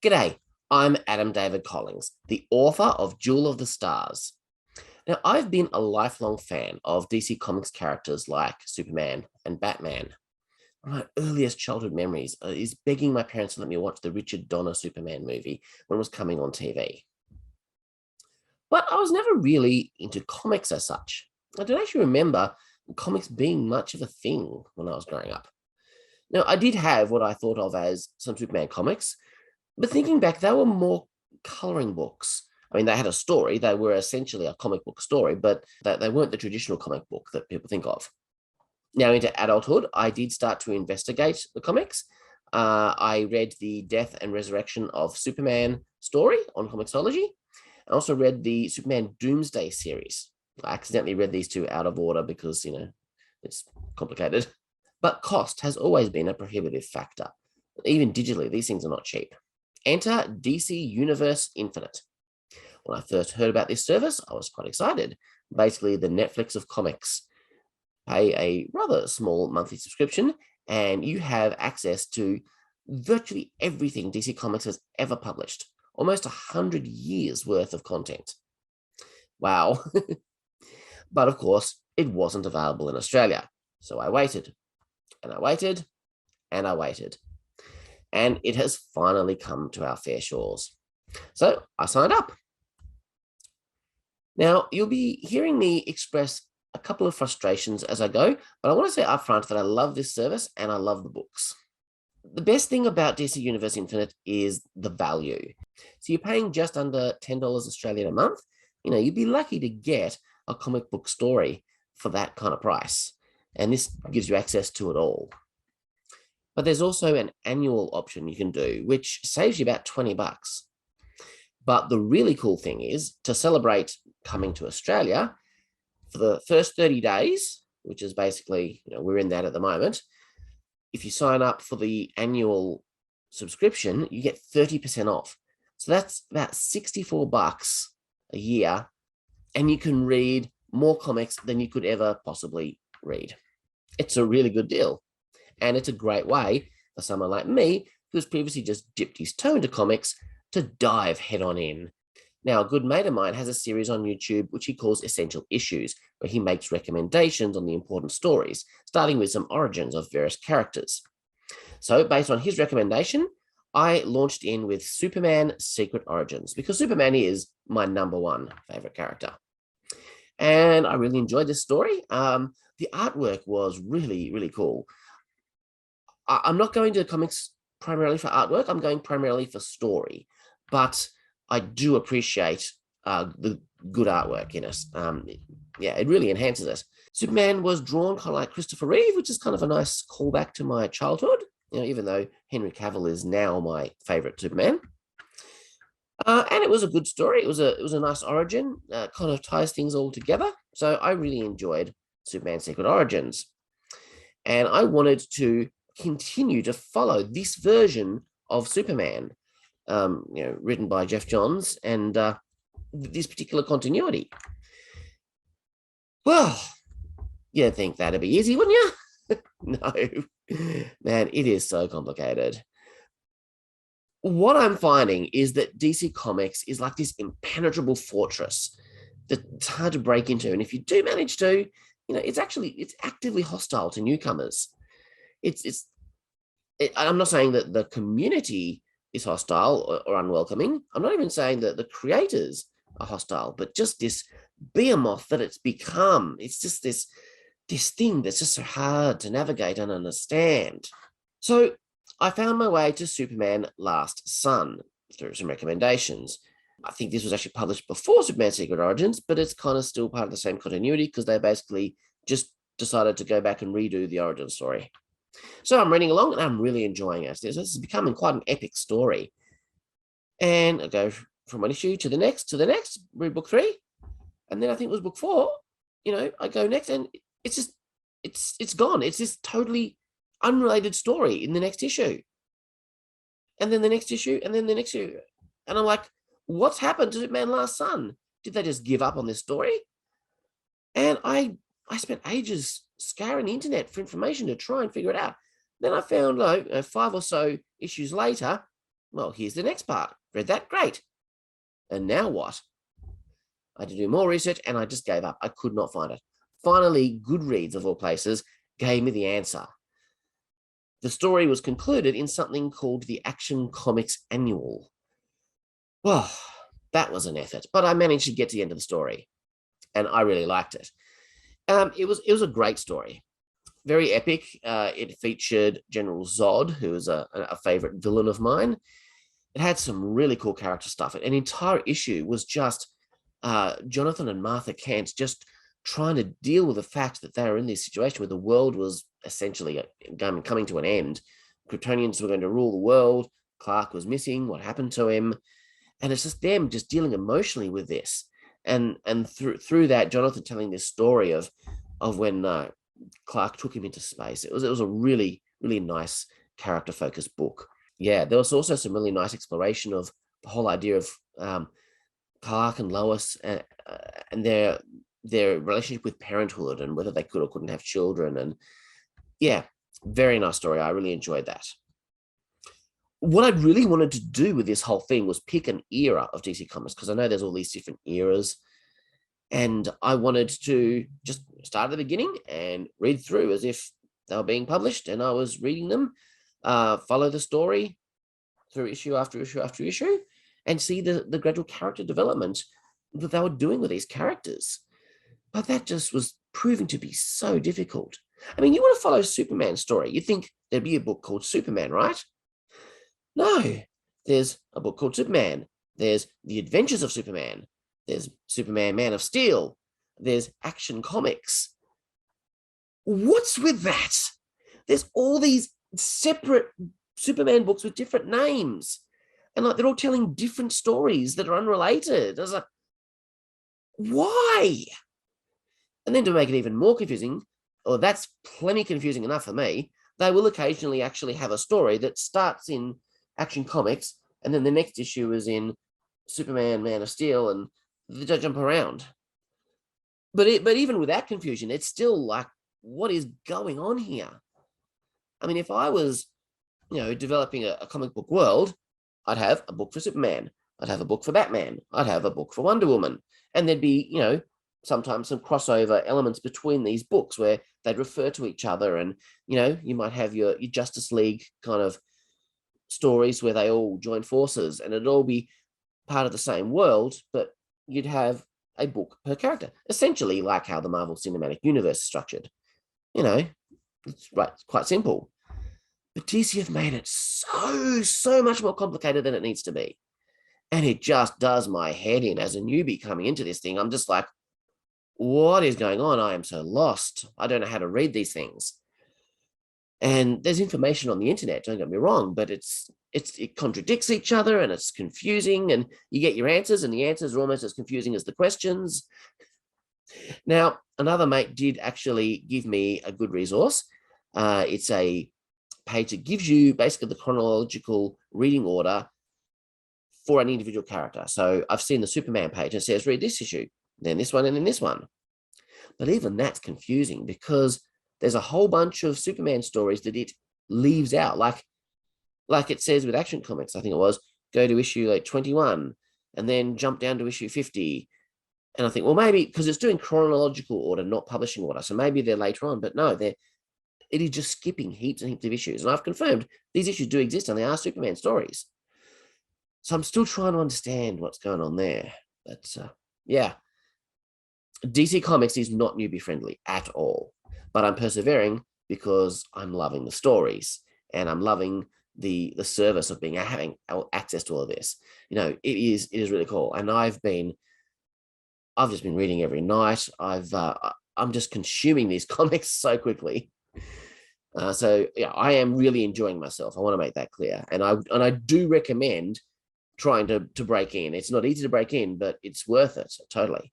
G'day, I'm Adam David Collins, the author of Jewel of the Stars. Now, I've been a lifelong fan of DC Comics characters like Superman and Batman. One of my earliest childhood memories is begging my parents to let me watch the Richard Donner Superman movie when it was coming on TV. But I was never really into comics as such. I don't actually remember comics being much of a thing when I was growing up. Now, I did have what I thought of as some Superman comics, but thinking back, they were more coloring books. I mean, they had a story. They were essentially a comic book story, but they weren't the traditional comic book that people think of. Now, into adulthood, I did start to investigate the comics. I read the Death and Resurrection of Superman story on Comixology. I also read the Superman Doomsday series. I accidentally read these two out of order because, it's complicated. But cost has always been a prohibitive factor. Even digitally, these things are not cheap. Enter DC Universe Infinite. When I first heard about this service, I was quite excited. Basically, the Netflix of comics. Pay a rather small monthly subscription, and you have access to virtually everything DC Comics has ever published. Almost 100 years worth of content. Wow. But of course, it wasn't available in Australia. So I waited, and I waited, and I waited. And it has finally come to our fair shores. So I signed up. Now, you'll be hearing me express a couple of frustrations as I go, but I want to say up front that I love this service and I love the books. The best thing about DC Universe Infinite is the value. So you're paying just under $10 Australian a month. You'd be lucky to get a comic book story for that kind of price. And this gives you access to it all. But there's also an annual option you can do, which saves you about 20 bucks. But the really cool thing is to celebrate coming to Australia for the first 30 days, which is basically, we're in that at the moment. If you sign up for the annual subscription, you get 30% off. So that's about 64 bucks a year. And you can read more comics than you could ever possibly read. It's a really good deal. And it's a great way for someone like me, who's previously just dipped his toe into comics, to dive head on in. Now, a good mate of mine has a series on YouTube which he calls Essential Issues, where he makes recommendations on the important stories, starting with some origins of various characters. So, based on his recommendation, I launched in with Superman Secret Origins, because Superman is my number one favorite character. And I really enjoyed this story. The artwork was really, really cool. I'm not going to comics primarily for artwork. I'm going primarily for story, but I do appreciate the good artwork in it. It really enhances it. Superman was drawn kind of like Christopher Reeve, which is kind of a nice callback to my childhood, even though Henry Cavill is now my favorite Superman. And it was a good story. It was a nice origin, kind of ties things all together. So I really enjoyed Superman Secret Origins. And I wanted to continue to follow this version of Superman, written by Jeff Johns, and this particular continuity. Well, you'd think that'd be easy, wouldn't you? No, man, it is so complicated. What I'm finding is that DC Comics is like this impenetrable fortress that's hard to break into. And if you do manage to, it's actively hostile to newcomers. I'm not saying that the community is hostile or unwelcoming. I'm not even saying that the creators are hostile, but just this behemoth that it's become. It's just this thing that's just so hard to navigate and understand. So I found my way to Superman Last Son through some recommendations. I think this was actually published before Superman Secret Origins, but it's kind of still part of the same continuity because they basically just decided to go back and redo the origin story. So I'm reading along and I'm really enjoying it. This is becoming quite an epic story. And I go from one issue to the next, read book 3. And then I think it was book 4. I go next and it's gone. It's this totally unrelated story in the next issue. And then the next issue, and then the next issue. And I'm like, what's happened to Superman Last Son? Did they just give up on this story? And I spent ages scouring the internet for information to try and figure it out. Then I found 5 or so issues later, Well, here's the next part. Read that? Great. And now what? I had to do more research and I just gave up. I could not find it. Finally, Goodreads, of all places, gave me the answer. The story was concluded in something called the Action Comics Annual. Well, that was an effort, but I managed to get to the end of the story, and I really liked it. It was a great story, very epic. It featured General Zod, who is a favorite villain of mine. It had some really cool character stuff. An entire issue was just Jonathan and Martha Kent just trying to deal with the fact that they were in this situation where the world was essentially coming to an end. Kryptonians were going to rule the world. Clark was missing. What happened to him? And it's just them just dealing emotionally with this. And through that, Jonathan telling this story of when Clark took him into space. It was a really, really nice character-focused book. Yeah, there was also some really nice exploration of the whole idea of Clark and Lois and their relationship with parenthood and whether they could or couldn't have children. And yeah, very nice story. I really enjoyed that. What I really wanted to do with this whole thing was pick an era of DC Comics, because I know there's all these different eras. And I wanted to just start at the beginning and read through as if they were being published and I was reading them, follow the story through issue after issue after issue, and see the gradual character development that they were doing with these characters. But that just was proving to be so difficult. I mean, you want to follow Superman's story. You'd think there'd be a book called Superman, right? No, there's a book called Superman. There's The Adventures of Superman. There's Superman, Man of Steel. There's Action Comics. What's with that? There's all these separate Superman books with different names. And like they're all telling different stories that are unrelated. I was like, why? And then to make it even more confusing, or that's plenty confusing enough for me, they will occasionally actually have a story that starts in Action Comics, and then the next issue is in Superman, Man of Steel, and they jump around. But even with that confusion, it's still like, what is going on here? I mean, if I was, developing a comic book world, I'd have a book for Superman. I'd have a book for Batman. I'd have a book for Wonder Woman. And there'd be, sometimes some crossover elements between these books where they'd refer to each other. And, you might have your Justice League kind of stories where they all join forces and it'd all be part of the same world, but you'd have a book per character, essentially like how the Marvel Cinematic Universe is structured. It's quite simple. But DC have made it so much more complicated than it needs to be. And it just does my head in as a newbie coming into this thing. I'm just like, what is going on? I am so lost. I don't know how to read these things. And there's information on the internet, don't get me wrong, but it contradicts each other and it's confusing, and you get your answers and the answers are almost as confusing as the questions. Now, another mate did actually give me a good resource. It's a page that gives you basically the chronological reading order for an individual character. So I've seen the Superman page and it says, read this issue, then this one, and then this one. But even that's confusing because there's a whole bunch of Superman stories that it leaves out. Like it says with Action Comics, I think it was, go to issue like 21 and then jump down to issue 50. And I think, well, maybe because it's doing chronological order, not publishing order. So maybe they're later on, but no, it is just skipping heaps and heaps of issues. And I've confirmed these issues do exist and they are Superman stories. So I'm still trying to understand what's going on there. But yeah, DC Comics is not newbie friendly at all. But I'm persevering because I'm loving the stories and I'm loving the service of having access to all of this. It is really cool. And I've just been reading every night. I'm just consuming these comics so quickly. So yeah, I am really enjoying myself. I want to make that clear. And I do recommend trying to break in. It's not easy to break in, but it's worth it, totally.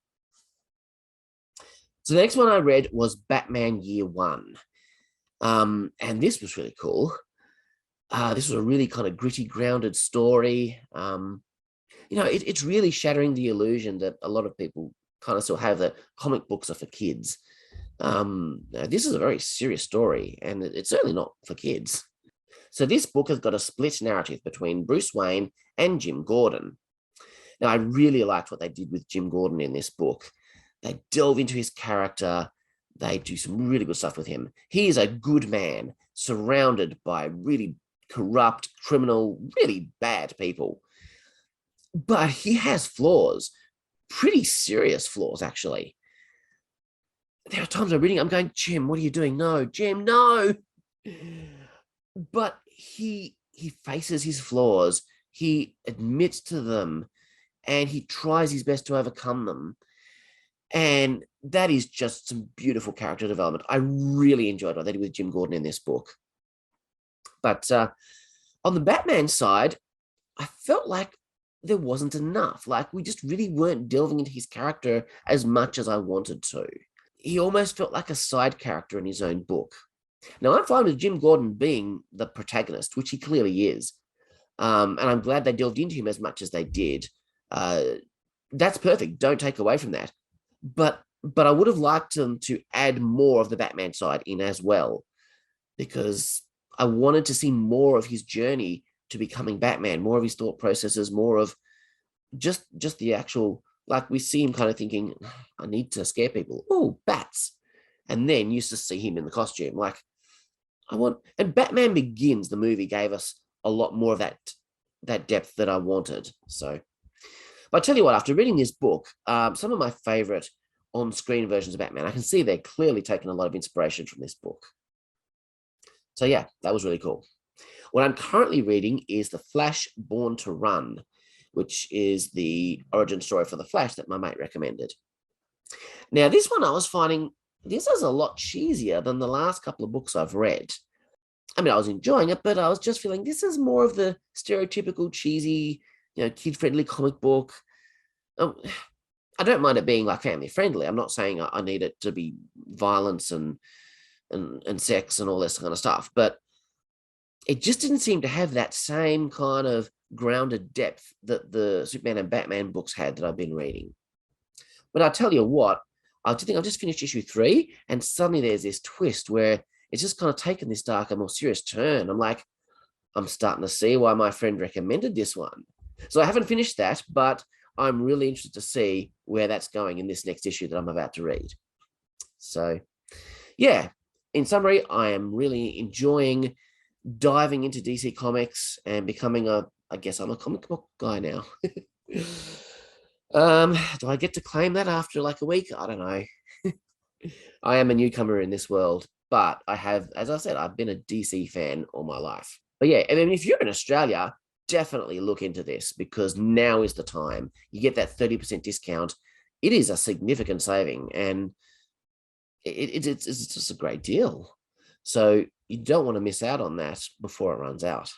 So the next one I read was Batman Year One. And this was really cool. This was a really kind of gritty, grounded story. It's really shattering the illusion that a lot of people kind of still have that comic books are for kids. This is a very serious story, and it's certainly not for kids. So this book has got a split narrative between Bruce Wayne and Jim Gordon. Now, I really liked what they did with Jim Gordon in this book. They delve into his character. They do some really good stuff with him. He is a good man surrounded by really corrupt, criminal, really bad people. But he has flaws, pretty serious flaws, actually. There are times I'm reading, I'm going, Jim, what are you doing? No, Jim, no. But he faces his flaws. He admits to them, and he tries his best to overcome them. And that is just some beautiful character development. I really enjoyed what they did with Jim Gordon in this book. But on the Batman side, I felt like there wasn't enough. Like, we just really weren't delving into his character as much as I wanted to. He almost felt like a side character in his own book. Now, I'm fine with Jim Gordon being the protagonist, which he clearly is. And I'm glad they delved into him as much as they did. That's perfect. Don't take away from that. But I would have liked them to add more of the Batman side in as well, because I wanted to see more of his journey to becoming Batman, more of his thought processes, more of just the actual, like, we see him kind of thinking, I need to scare people. Oh, bats. And then used to see him in the costume. Like, and Batman Begins, the movie, gave us a lot more of that depth that I wanted. So, but I tell you what, after reading this book, some of my favorite on-screen versions of Batman, I can see they're clearly taking a lot of inspiration from this book. So yeah, that was really cool. What I'm currently reading is The Flash Born to Run, which is the origin story for The Flash that my mate recommended. Now, this one I was finding, this is a lot cheesier than the last couple of books I've read. I mean, I was enjoying it, but I was just feeling this is more of the stereotypical cheesy, kid-friendly comic book. I don't mind it being like family-friendly. I'm not saying I need it to be violence and sex and all this kind of stuff, but it just didn't seem to have that same kind of grounded depth that the Superman and Batman books had that I've been reading. But I'll tell you what, I think I've just finished issue 3, and suddenly there's this twist where it's just kind of taken this darker, more serious turn. I'm like, I'm starting to see why my friend recommended this one. So I haven't finished that, but I'm really interested to see where that's going in this next issue that I'm about to read. So, yeah, in summary, I am really enjoying diving into DC Comics and becoming I guess I'm a comic book guy now. Do I get to claim that after like a week? I don't know. I am a newcomer in this world, but I have, as I said, I've been a DC fan all my life. But yeah, I mean, if you're in Australia, definitely look into this, because now is the time. You get that 30% discount. It is a significant saving, and it's just a great deal. So you don't want to miss out on that before it runs out.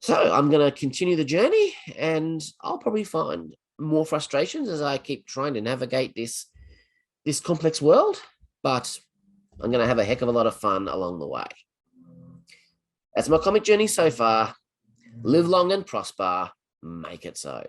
So I'm going to continue the journey, and I'll probably find more frustrations as I keep trying to navigate this complex world, but I'm going to have a heck of a lot of fun along the way. That's my comic journey so far. Live long and prosper. Make it so.